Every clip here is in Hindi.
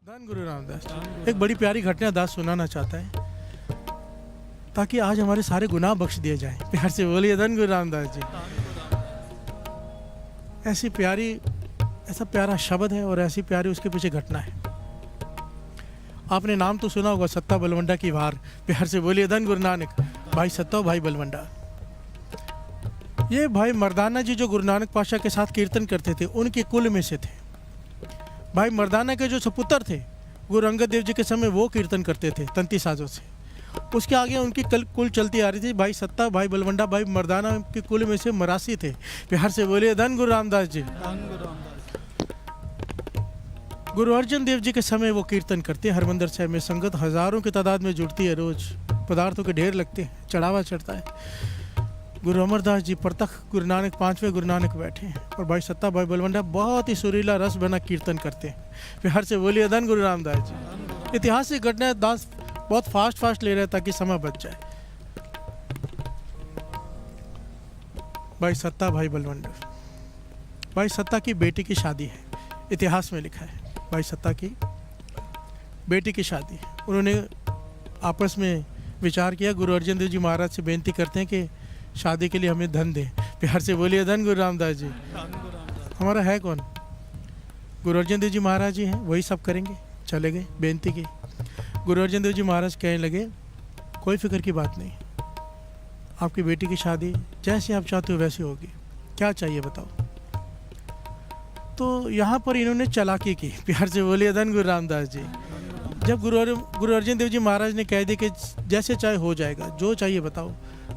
धन गुरु रामदास एक बड़ी प्यारी घटना दास सुनाना चाहता है ताकि आज हमारे सारे गुनाह बख्श दिए जाएं। प्यार से बोलिए धन गुरु रामदास जी। ऐसा प्यारा शब्द है और ऐसी प्यारी उसके पीछे घटना है। आपने नाम तो सुना होगा सत्ता बलवंडा की वार। प्यार से बोलिए धन गुरु नानक। भाई सत्ता भाई बलवंडा, ये भाई मर्दाना जी जो गुरु नानक पातशाह के साथ कीर्तन करते थे उनके कुल में से थे। भाई मर्दाना के जो सपुत्र थे गुरु अंगद देव जी के समय वो कीर्तन करते थे तंती साजों से। उसके आगे उनकी कुल चलती आ रही थी। भाई सत्ता भाई बलवंडा भाई मर्दाना के कुल में से मरासी थे। बिहार से बोलिए धन गुरु रामदास जी। गुरु अर्जन देव जी के समय वो कीर्तन करते हैं। हरमंदिर साहिब में संगत हजारों की तादाद में जुड़ती है। रोज पदार्थों के ढेर लगते हैं, चढ़ावा चढ़ता है। गुरु अमरदास जी प्रतख गुरु नानक 5वें गुरु नानक बैठे हैं और भाई सत्ता भाई बलवंडा बहुत ही सुरीला रस बना कीर्तन करते हैं। बिहार से बोलिए धन गुरु रामदास जी। ऐतिहासिक घटना दास बहुत फास्ट ले रहे हैं ताकि समय बच जाए। भाई सत्ता भाई बलवंडा, भाई सत्ता की बेटी की शादी है। इतिहास में लिखा है भाई सत्ता की बेटी की शादी। उन्होंने आपस में विचार किया। गुरु अर्जन देव जी महाराज से बेनती करते हैं कि शादी के लिए हमें धन दें। प्यार से बोलिए धन गुरु रामदास जी। हमारा है कौन? गुरु अर्जन देव जी महाराज जी हैं, वही सब करेंगे। चले गए, बेनती की। गुरु अर्जन देव जी महाराज कहने लगे कोई फिक्र की बात नहीं, आपकी बेटी की शादी जैसे आप चाहते हो वैसी होगी। क्या चाहिए बताओ। तो यहाँ पर इन्होंने चालाकी की। प्यार से बोलिए धन गुरु रामदास जी। जब गुरु अर्जन देव जी महाराज ने कह दिया कि जैसे चाहे हो जाएगा, जो चाहिए बताओ,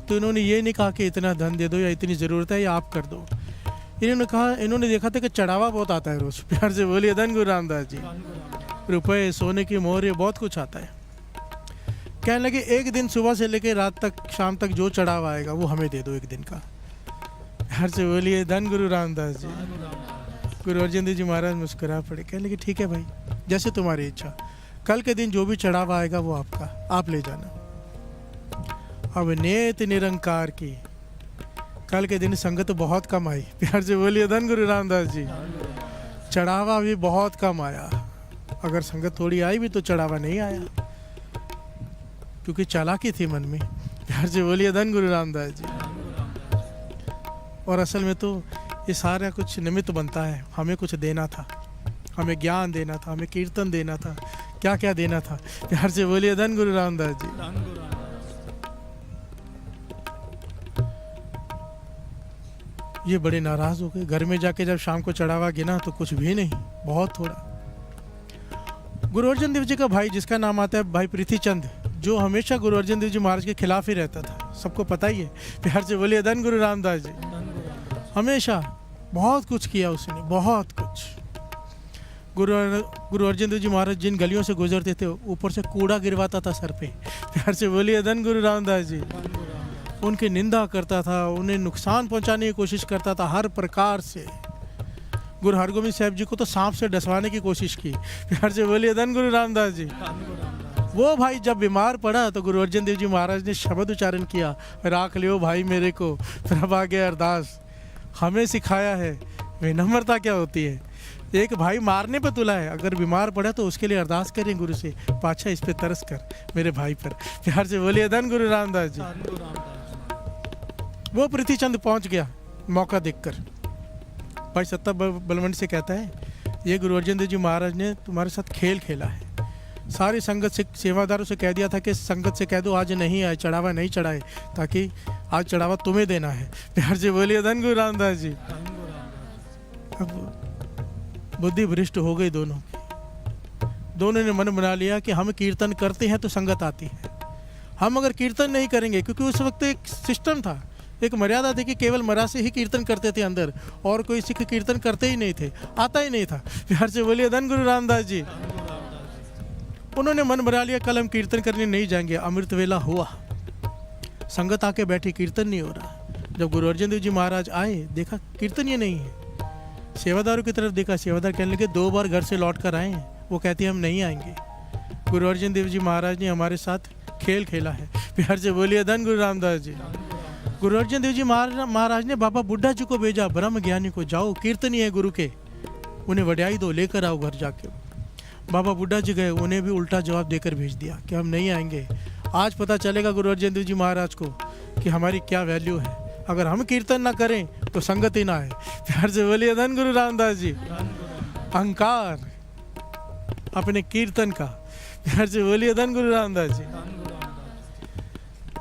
तो इन्होंने ये नहीं कहा कि इतना धन दे दो या इतनी ज़रूरत है या आप कर दो। इन्होंने देखा था कि चढ़ावा बहुत आता है रोज़। प्यार से बोलिए धन गुरु रामदास जी। रुपए, सोने की मोहर, बहुत कुछ आता है। कहने लगे एक दिन सुबह से लेकर रात तक, शाम तक जो चढ़ावा आएगा वो हमें दे दो एक दिन का। प्यार से बोलिए धन गुरु रामदास जी। गुरु अर्जन देव जी महाराज मुस्कुरा पड़े, कहने लगे ठीक है भाई, जैसे तुम्हारी इच्छा। कल के दिन जो भी चढ़ावा आएगा वो आपका, आप ले जाना। अब नेत निरंकार की कल के दिन संगत बहुत कम आई। प्यार से बोलिए धन गुरु रामदास जी। चढ़ावा भी बहुत कम आया। अगर संगत थोड़ी आई भी तो चढ़ावा नहीं आया, क्योंकि चालाकी थी मन में। प्यार से बोलिए धन गुरु रामदास जी। और असल में तो ये सारा कुछ निमित्त बनता है। हमें कुछ देना था, हमें ज्ञान देना था, हमें कीर्तन देना था, क्या क्या देना था। प्यार से बोलिए धन गुरु रामदास जी। ये बड़े नाराज हो गए। घर में जाके जब शाम को चढ़ावा गिना तो कुछ भी नहीं, बहुत थोड़ा। गुरु अर्जन देव जी का भाई, जिसका नाम आता है भाई पृथ्वीचंद, जो हमेशा गुरु अर्जन देव जी महाराज के खिलाफ ही रहता था, सबको पता ही है। प्यार से बोलिए धन गुरु रामदास जी। हमेशा बहुत कुछ किया उसने, बहुत कुछ। गुरु अर्जन देव जी महाराज जिन गलियों से गुजरते थे ऊपर से कूड़ा गिरवाता था सर पे। प्यार से बोलिए धन गुरु रामदास जी। उनकी निंदा करता था, उन्हें नुकसान पहुंचाने की कोशिश करता था हर प्रकार से। गुरु हरगोबिंद साहब जी को तो सांप से डसवाने की कोशिश की। प्यार से बोलिए धन गुरु रामदास जी। वो भाई जब बीमार पड़ा तो गुरु अर्जन देव जी महाराज ने शब्द उच्चारण किया, राख लियो भाई मेरे को, प्रभ आगे अरदास। हमें सिखाया है विनम्रता क्या होती है। एक भाई मारने पे तुला है, अगर बीमार पड़ा तो उसके लिए अरदास करें गुरु से, पाछा इस पे तरस कर मेरे भाई पर। प्यार से बोलिए धन गुरु रामदास जी। वो पृथ्वीचंद पहुंच गया मौका देखकर। भाई सत्ता बलवंड से कहता है ये गुरु अर्जन देव जी महाराज ने तुम्हारे साथ खेल खेला है। सारी संगत से, सेवादारों से कह दिया था कि संगत से कह दो आज नहीं आए, चढ़ावा नहीं चढ़ाए, ताकि आज चढ़ावा तुम्हें देना है। प्यार से बोलिए धन गुरु रामदास जी। अब बुद्धि भ्रष्ट हो गई दोनों ने मन बना लिया कि हम कीर्तन करते हैं तो संगत आती है। हम अगर कीर्तन नहीं करेंगे, क्योंकि उस वक्त एक सिस्टम था, एक मर्यादा थी कि केवल मरासी ही कीर्तन करते थे अंदर, और कोई सिख कीर्तन करते ही नहीं थे, आता ही नहीं था। प्यार से बोलिए धन गुरु रामदास जी। उन्होंने मन बना लिया कल हम कीर्तन करने नहीं जाएंगे। अमृत वेला हुआ, संगत आके बैठी, कीर्तन नहीं हो रहा। जब गुरु अर्जन देव जी महाराज आए, देखा कीर्तन ये नहीं है। सेवादारों की तरफ देखा, सेवादार कहने लगे 2 बार घर से लौट कर आए हैं, वो कहती है हम नहीं आएंगे। गुरु अर्जन देव जी महाराज ने हमारे साथ खेल खेला है। प्यार से बोलिए धन गुरु रामदास जी। गुरु अर्जन देव जी महाराज ने बाबा बुड्ढा जी को भेजा, ब्रह्म ज्ञानी को, जाओ कीर्तन ही है गुरु के, उन्हें वड्याई दो, लेकर आओ घर जाके। बाबा बुड्ढा जी गए, उन्हें भी उल्टा जवाब देकर भेज दिया कि हम नहीं आएंगे। आज पता चलेगा गुरु अर्जन देव जी महाराज को कि हमारी क्या वैल्यू है। अगर हम कीर्तन ना करें तो संगत ही ना आए। प्यार से बोलिए धन गुरु रामदास जी। अहंकार अपने कीर्तन का, प्यार से बोलिए धन गुरु रामदास जी।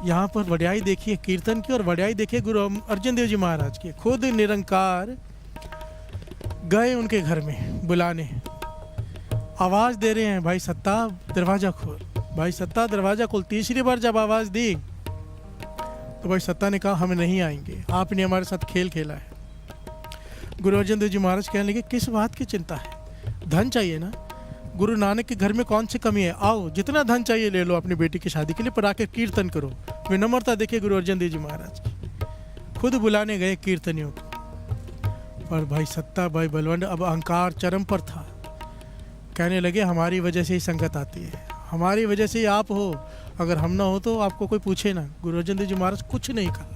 यहाँ पर वड्याई देखिए कीर्तन की और वड्याई देखिए गुरु अर्जन देव जी महाराज की। खुद निरंकार गए उनके घर में बुलाने, आवाज दे रहे हैं, भाई सत्ता दरवाजा खोल, भाई सत्ता दरवाजा खोल। तीसरी बार जब आवाज दी तो भाई सत्ता ने कहा हम नहीं आएंगे, आपने हमारे साथ खेल खेला है। गुरु अर्जन देव जी महाराज कहने लगे किस बात की चिंता है, धन चाहिए ना। गुरु नानक के घर में कौन सी कमी है, आओ जितना धन चाहिए ले लो अपनी बेटी की शादी के लिए, पर आके कीर्तन करो। विनम्रता देखिए गुरु अर्जन देव जी महाराज की। खुद बुलाने गए कीर्तनियों को, पर भाई सत्ता भाई बलवंत अब अहंकार चरम पर था। कहने लगे हमारी वजह से ही संगत आती है, हमारी वजह से ही आप हो, अगर हम ना हो तो आपको कोई पूछे ना। गुरु अर्जन देव जी महाराज कुछ नहीं कहा।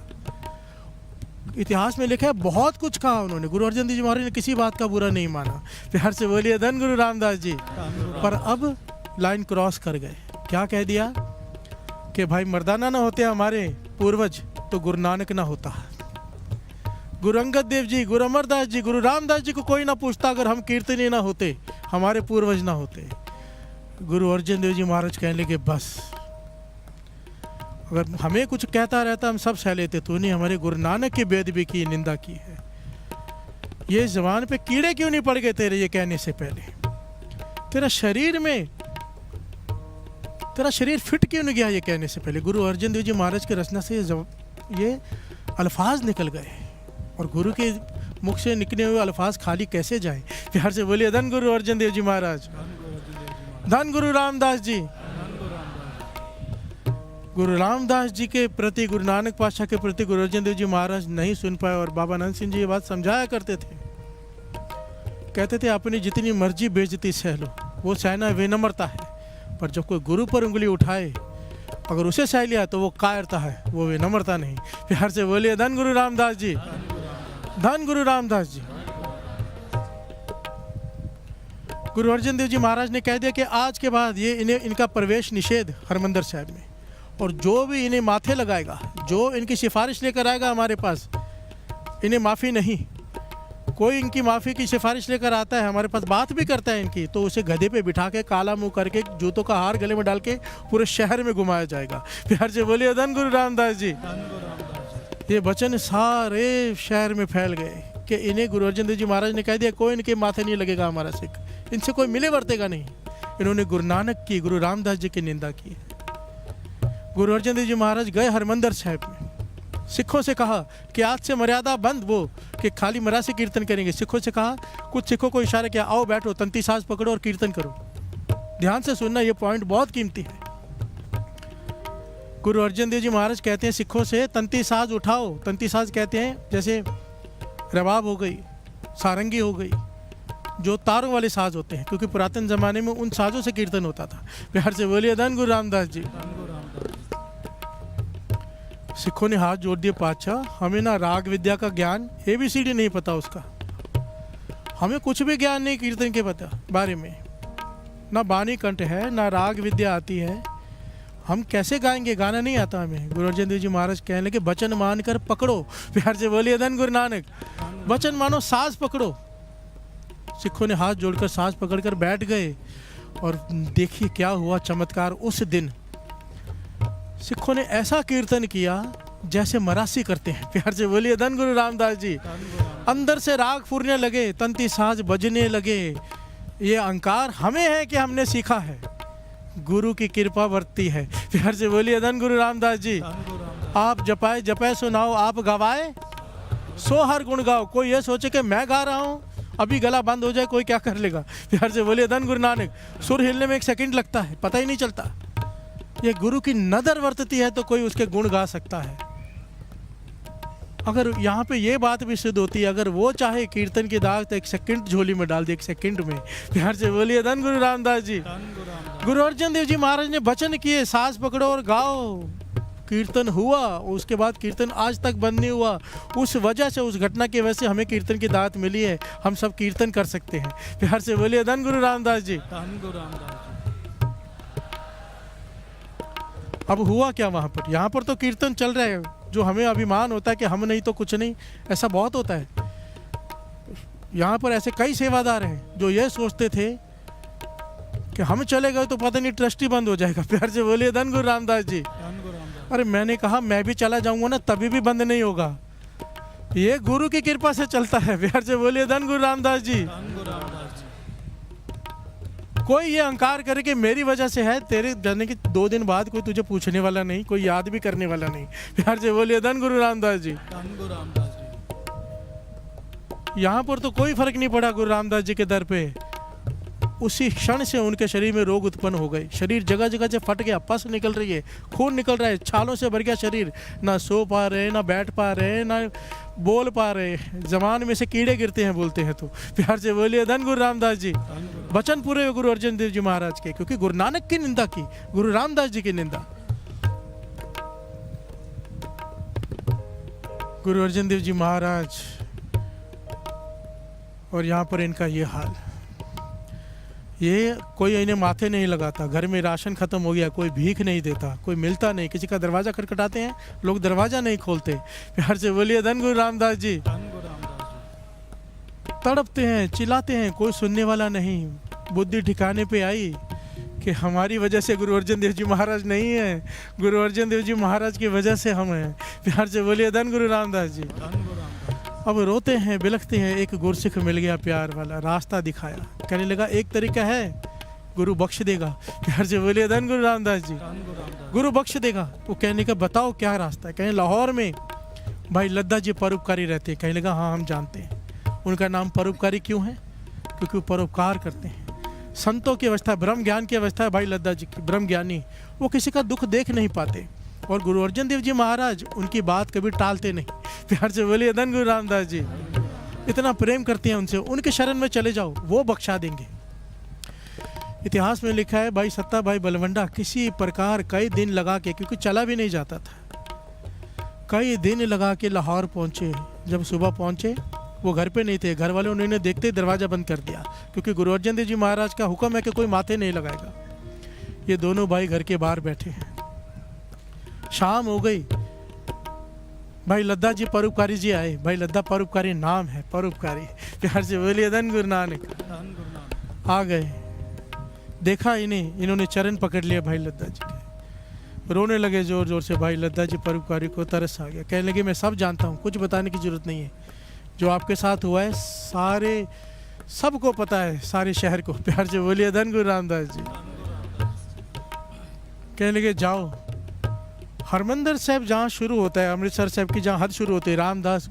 इतिहास में लिखा है बहुत कुछ कहा उन्होंने, गुरु अर्जन देव जी महाराज ने किसी बात का बुरा नहीं माना। प्यार से बोलिए धन गुरु रामदास जी। पर अब लाइन क्रॉस कर गए, क्या कह दिया कि भाई मर्दाना ना होते हमारे पूर्वज तो गुरु नानक ना होता, गुरु अंगद देव जी, गुरु अमरदास जी, गुरु रामदास जी को कोई ना पूछता अगर हम कीर्तनी ना होते, हमारे पूर्वज ना होते। गुरु अर्जन देव जी महाराज कहने लगे बस, अगर हमें कुछ कहता रहता हम सब सह लेते, तूने हमारे गुरु नानक के बेदबी की निंदा की है। ये जबान पे कीड़े क्यों नहीं पड़ गए तेरे ये कहने से पहले, तेरा शरीर फिट क्यों नहीं गया ये कहने से पहले। गुरु अर्जन देव जी महाराज की रचना से ये अल्फाज निकल गए, और गुरु के मुख से निकले हुए अल्फाज खाली कैसे जाए। प्यार से बोलिए धन गुरु अर्जन देव जी महाराज, धन गुरु रामदास जी। गुरु रामदास जी के प्रति, गुरु नानक पातशाह के प्रति गुरु अर्जन देव जी महाराज नहीं सुन पाए, और बाबा नंद सिंह जी ये बात समझाया करते थे। कहते थे अपनी जितनी मर्जी बेइज्जती सह लो, वो सहना विनम्रता है, पर जब कोई गुरु पर उंगली उठाए अगर उसे सह लिया तो वो कायरता है, वो विनम्रता नहीं। प्यार से बोलिए धन गुरु रामदास जी, धन गुरु रामदास जी। गुरु अर्जन देव जी महाराज ने कह दिया कि आज के बाद ये इनका प्रवेश निषेध हरमंदिर साहिब में, और जो भी इन्हें माथे लगाएगा, जो इनकी सिफारिश लेकर आएगा हमारे पास, इन्हें माफ़ी नहीं। कोई इनकी माफ़ी की सिफारिश लेकर आता है, हमारे पास बात भी करता है इनकी, तो उसे गधे पे बिठा के काला मुंह करके जूतों का हार गले में डाल के पूरे शहर में घुमाया जाएगा। प्यार से बोलिए धन गुरु रामदास जी। ये वचन सारे शहर में फैल गए कि इन्हें गुरु अर्जन देव जी महाराज ने कह दिया कोई इनके माथे नहीं लगेगा हमारा सिख, इनसे कोई मिले वर्तेगा नहीं। इन्होंने गुरु नानक की, गुरु रामदास जी की निंदा की। गुरु अर्जन देव जी महाराज गए हरमंदिर साहिब में, सिखों से कहा कि आज से मर्यादा बंद, वो कि खाली मरासी कीर्तन करेंगे। सिखों से कहा, कुछ सिखों को इशारा किया, आओ बैठो, तंती साज पकड़ो और कीर्तन करो। ध्यान से सुनना, ये पॉइंट बहुत कीमती है। गुरु अर्जन देव जी महाराज कहते हैं सिखों से तंती साज उठाओ। तंती साज कहते हैं जैसे रबाब हो गई, सारंगी हो गई, जो तारों वाले साज होते हैं, क्योंकि पुरातन जमाने में उन साजों से कीर्तन होता था। प्यार से बोलिए धन गुरु रामदास जी। सिखों ने हाथ जोड़ दिए, पातशाह हमें ना राग विद्या का ज्ञान, ABCD नहीं पता उसका, हमें कुछ भी ज्ञान नहीं कीर्तन के पता बारे में, ना बानी कंठ है, ना राग विद्या आती है, हम कैसे गाएंगे, गाना नहीं आता हमें। गुरु अर्जन देव जी महाराज कहने लगे वचन मान कर पकड़ो। प्यार से बोलिए धन गुरु नानक, वचन मानो, साज पकड़ो। सिखों ने हाथ जोड़कर साज पकड़कर बैठ गए, और देखिए क्या हुआ चमत्कार। उस दिन सिखों ने ऐसा कीर्तन किया जैसे मरासी करते हैं। प्यार से बोलिए धन गुरु रामदास जी। अंदर से राग फूरने लगे, तंती साज बजने लगे। ये अहंकार हमें है कि हमने सीखा है, गुरु की कृपा बरती है। प्यार से बोलिए धन गुरु रामदास जी। आप जपाए जपाए सुनाओ, आप गवाए सो हर गुण गाओ। कोई ये सोचे कि मैं गा रहा हूँ, अभी गला बंद हो जाए कोई क्या कर लेगा। प्यार से बोलिए धन गुरु नानक। सुर हिलने में 1 सेकंड लगता है, पता ही नहीं चलता। ये गुरु की नदर वर्तती है तो कोई उसके गुण गा सकता है। अगर यहाँ पे ये बात भी सिद्ध होती है, अगर वो चाहे कीर्तन की दाग तो 1 सेकंड झोली में डाल दे, 1 सेकंड में। प्यार से बोलिए धन गुरु रामदास जी। गुरु अर्जन देव जी महाराज ने वचन किए, साज पकड़ो और गाओ। कीर्तन हुआ, उसके बाद कीर्तन आज तक बंद नहीं हुआ। उस वजह से, उस घटना की वजह से हमें कीर्तन की दात मिली है, हम सब कीर्तन कर सकते हैं। प्यार से बोलिए धन गुरु रामदास जी। धन गुरु रामदास जी। अब हुआ क्या वहाँ पर? यहाँ पर तो कीर्तन चल रहा है, जो हमें अभिमान होता है कि हम नहीं तो कुछ नहीं, ऐसा बहुत होता है। यहाँ पर ऐसे कई सेवादार हैं जो ये सोचते थे कि हम चले गए तो पता नहीं ट्रस्टी बंद हो जाएगा। प्यार से बोलिए धन गुरु रामदास जी। धन गुरु रामदास। अरे मैंने कहा मैं भी चला जाऊंगा ना तभी भी बंद नहीं होगा, ये गुरु की कृपा से चलता है। प्यार से बोलिए धन गुरु रामदास जी। धन गुरु रामदास जी। कोई ये अहंकार करे कि मेरी वजह से है, तेरे जाने के 2 दिन बाद कोई तुझे पूछने वाला नहीं, कोई याद भी करने वाला नहीं। प्यार से बोलिए धन गुरु रामदास जी। धन गुरु रामदास जी। यहाँ पर तो कोई फर्क नहीं पड़ा गुरु रामदास जी के दर पे। उसी क्षण से उनके शरीर में रोग उत्पन्न हो गए, शरीर जगह जगह से फट गया, पस निकल रही है, खून निकल रहा है, छालों से भर गया शरीर, ना सो पा रहे, ना बैठ पा रहे, ना बोल पा रहे, जबान में से कीड़े गिरते हैं बोलते हैं तो। प्यार से बोलिए धन गुरु रामदास जी। वचन पूरे गुरु अर्जन देव जी महाराज के, क्योंकि गुरु नानक की निंदा की, गुरु रामदास जी की निंदा। गुरु अर्जन देव जी महाराज, और यहाँ पर इनका ये हाल, ये कोई इन्हें माथे नहीं लगाता, घर में राशन खत्म हो गया कोई भीख नहीं देता, कोई मिलता नहीं, किसी का दरवाजा खटखटाते हैं लोग दरवाजा नहीं खोलते। प्यार से बोलिए धन गुरु रामदास जी। धन गुरु रामदास जी। तड़पते हैं, चिल्लाते हैं, कोई सुनने वाला नहीं। बुद्धि ठिकाने पे आई कि हमारी वजह से गुरु अर्जन देव जी महाराज नहीं है, गुरु अर्जन देव जी महाराज की वजह से हम हैं। प्यार से बोलिए धन गुरु रामदास जी। धन गुरु रामदास। अब रोते हैं, बिलखते हैं, एक गुरसिख मिल गया प्यार वाला, रास्ता दिखाया, कहने लगा एक तरीका है, गुरु बख्श देगा। प्यार से बोलिए धन गुरु रामदास जी। धन गुरु रामदास। गुरु बख्श देगा। वो कहने का बताओ क्या रास्ता है? कहने लाहौर में भाई लद्दा जी परोपकारी रहते हैं। कहने लगा हाँ हम जानते हैं। उनका नाम परोपकारी क्यों है? क्योंकि वो परोपकार करते हैं। संतों की अवस्था, ब्रह्म ज्ञान की अवस्था है भाई लद्दा जी की, ब्रह्म ज्ञानी, वो किसी का दुख देख नहीं पाते। और गुरु अर्जन देव जी महाराज उनकी बात कभी टालते नहीं। प्यार से बोलिए धन गुरु रामदास जी। इतना प्रेम करते हैं उनसे, उनके शरण में चले जाओ, वो बख्शा देंगे। इतिहास में लिखा है भाई सत्ता भाई बलवंडा किसी प्रकार कई दिन लगा के, क्योंकि चला भी नहीं जाता था, कई दिन लगा के लाहौर पहुंचे। जब सुबह पहुंचे वो घर पे नहीं थे, घर वाले उन्होंने देखते ही दरवाज़ा बंद कर दिया, क्योंकि गुरु अर्जन देव जी महाराज का हुक्म है कि कोई माथे नहीं लगाएगा। ये दोनों भाई घर के बाहर बैठे हैं। शाम हो गई, भाई लद्दा जी परोपकारी जी आए। भाई लद्दा परोपकारी नाम है, परोपकारी। प्यार से बोलिए धन गुरु नानक। धन गुरु नानक। आ गए, देखा इन्हें, इन्होंने चरण पकड़ लिया भाई लद्दा जी के, रोने लगे जोर जोर से। भाई लद्दा जी परोपकारी को तरस आ गया, कहने लगे मैं सब जानता हूँ, कुछ बताने की जरूरत नहीं है, जो आपके साथ हुआ है सारे सबको पता है, सारे शहर को। प्यार से बोलिए धन गुरु रामदास जी। कहने लगे जाओ, हरमंदिर साहब जहाँ शुरू होता है, अमृतसर साहब की जहाँ हद शुरू होती है, रामदास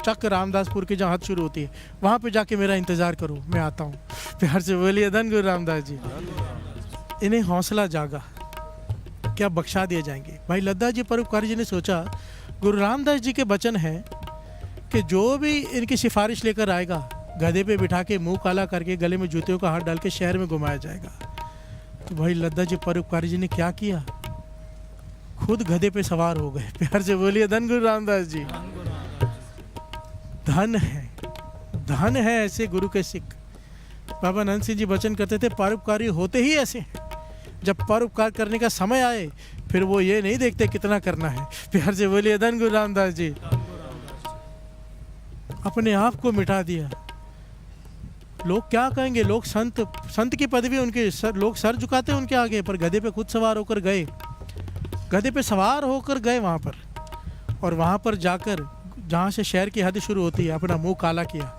चक रामदासपुर की जहाँ हद शुरू होती है, वहाँ पे जाके मेरा इंतज़ार करो, मैं आता हूँ। प्यार से बोलिए धन गुरु रामदास जी। इन्हें हौसला जागा, क्या बख्शा दिए जाएंगे। भाई लद्दा जी परोपकारी जी ने सोचा गुरु रामदास जी के वचन है कि जो भी इनकी सिफारिश लेकर आएगा, गधे पे बिठा के मुंह काला करके गले में जूतियों का हाथ डाल के शहर में घुमाया जाएगा। तो भाई लद्दा जी परोपकारी जी ने क्या किया, खुद गधे पे सवार हो गए। प्यार से बोलिए धन गुरु रामदास जी। धन है, धन है ऐसे गुरु के सिख। बाबा आनंद सिंह जी वचन करते थे परोपकारी होते ही ऐसे हैं, जब परोपकार करने का समय आए फिर वो ये नहीं देखते कितना करना है। प्यार से बोलिए धन गुरु रामदास जी। अपने आप को मिटा दिया। लोग क्या कहेंगे, लोग संत की पदवी उनके लोग सर झुकाते हैं उनके आगे, पर गधे पे खुद सवार होकर गए, गधे पे सवार होकर गए वहाँ पर। और वहाँ पर जाकर जहाँ से शहर की हद शुरू होती है, अपना मुंह काला किया,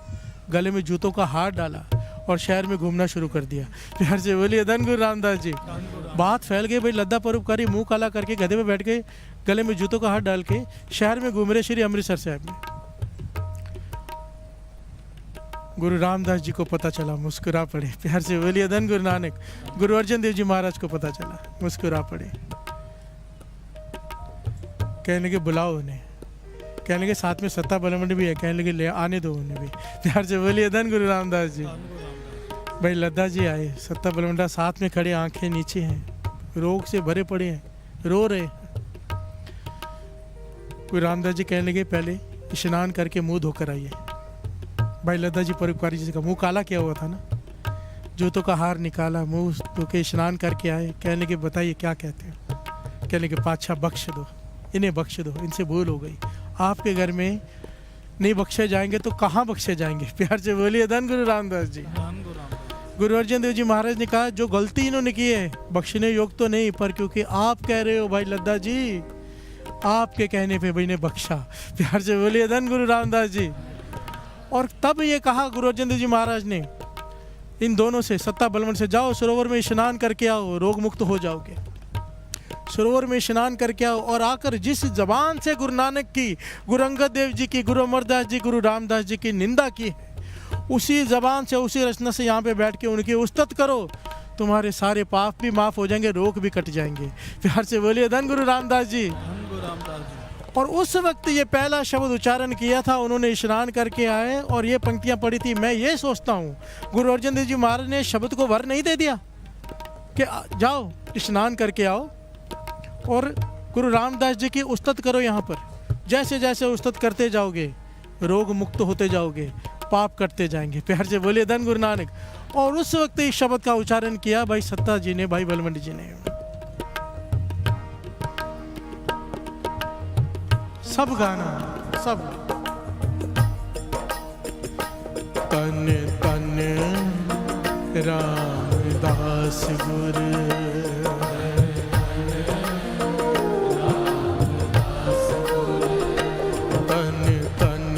गले में जूतों का हाथ डाला और शहर में घूमना शुरू कर दिया। प्यार से बोलिए धन गुरु रामदास जी। बात फैल गई, भाई लद्दा परोपकारी मुंह काला करके गधे पे बैठ के गले में जूतों का हाथ डाल के शहर में घूम रहे श्री अमृतसर साहब में। गुरु रामदास जी को पता चला, मुस्कुरा पड़े। प्यार से बोलिए धन गुरु नानक। गुरु अर्जन देव जी महाराज को पता चला, मुस्कुरा पड़े। कहने लगे बुलाओ उन्हें, कहने लगे साथ में सत्ता बलवंड भी है, कहने लगे ले आने दो उन्हें भी। प्यार से बोलिए धन गुरु रामदास जी। भाई लद्दा जी आए, सत्ता बलवंडा साथ में खड़े, आंखें नीचे हैं, रोग से भरे पड़े हैं, रो रहे। कोई रामदास जी कहने लगे पहले स्नान करके मुंह धोकर आइए। भाई लद्दा जी परोपकारी जी का मुंह काला किया हुआ था ना, जूतों का हार निकाला, मुंह धो के स्नान करके आए। कहने लगे बताइए क्या कहते हो? कहने लगे पातशाह बख्श दो, इन्हें बख्श दो, इनसे भूल हो गई। आपके घर में नहीं बख्शे जाएंगे तो कहाँ बख्शे जाएंगे? प्यार से बोलिए धन गुरु रामदास जी। धन गुरु रामदास। गुरु अर्जन देव जी महाराज ने कहा जो गलती इन्होंने की है बख्शने योग तो नहीं, पर क्योंकि आप कह रहे हो भाई लद्दा जी, आपके कहने पे भाई ने बख्शा। प्यार से बोलिए धन गुरु रामदास जी। और तब ये कहा गुरु अर्जन देव जी महाराज ने इन दोनों से, सत्ता बलवंत से, जाओ सरोवर में स्नान करके आओ, रोग मुक्त हो जाओगे। सरोवर में स्नान करके आओ और आकर जिस जबान से गुरु नानक की, गुरु अंगद देव जी की, गुरु अमरदास जी, गुरु रामदास जी की निंदा की है, उसी जबान से, उसी रचना से यहाँ पे बैठ के उनकी उस्तत करो, तुम्हारे सारे पाप भी माफ हो जाएंगे, रोग भी कट जाएंगे। प्यार से बोलिए धन गुरु रामदास जी। धन गुरु रामदास जी। और उस वक्त ये पहला शब्द उच्चारण किया था, उन्होंने स्नान करके आए और ये पंक्तियां पढ़ी थी। मैं ये सोचता हूँ गुरु अर्जन देव जी महाराज ने शब्द को वर नहीं दे दिया कि जाओ स्नान करके आओ और गुरु रामदास जी की उस्तत करो। यहाँ पर जैसे जैसे उस्तत करते जाओगे रोग मुक्त होते जाओगे, पाप कटते जाएंगे। प्यार से बोलिए धन गुरु नानक। और उस वक्त इस शब्द का उच्चारण किया भाई सत्ता जी ने, भाई बलवंत जी ने। सब गाना सब तन तन रामदास गुरु, तन तन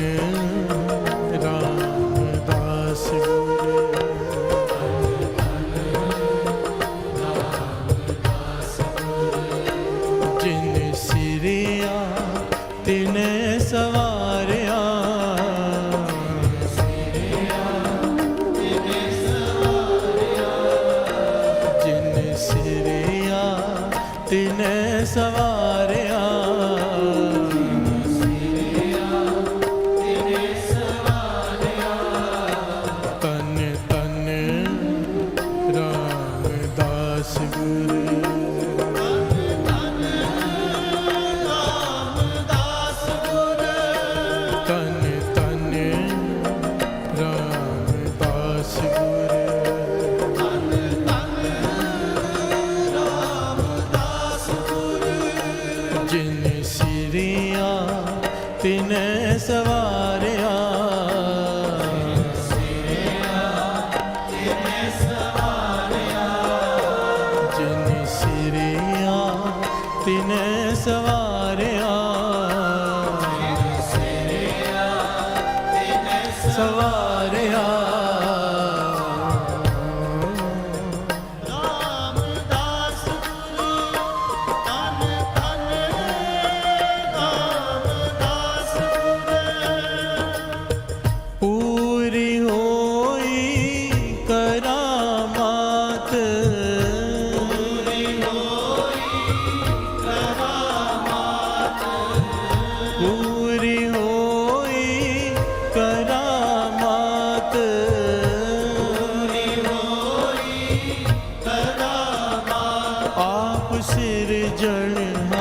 रामदास गुरु, जिन सिरिया तिने सवारिया, जिन सिरिया तिने सवारिया, तन तन रामदास गुरु, तन तन रामदास गुरु, जिन सिरिया तिने सवारिया, जिन सिरिया तिने सवारिया, सवारिया। रामदास गुरु तन तन रामदास गुरु, पूरी होई करामात, पूरी होई करामात, पूरी होई करामात, पूरी होई करामात, आप सिरजनहार,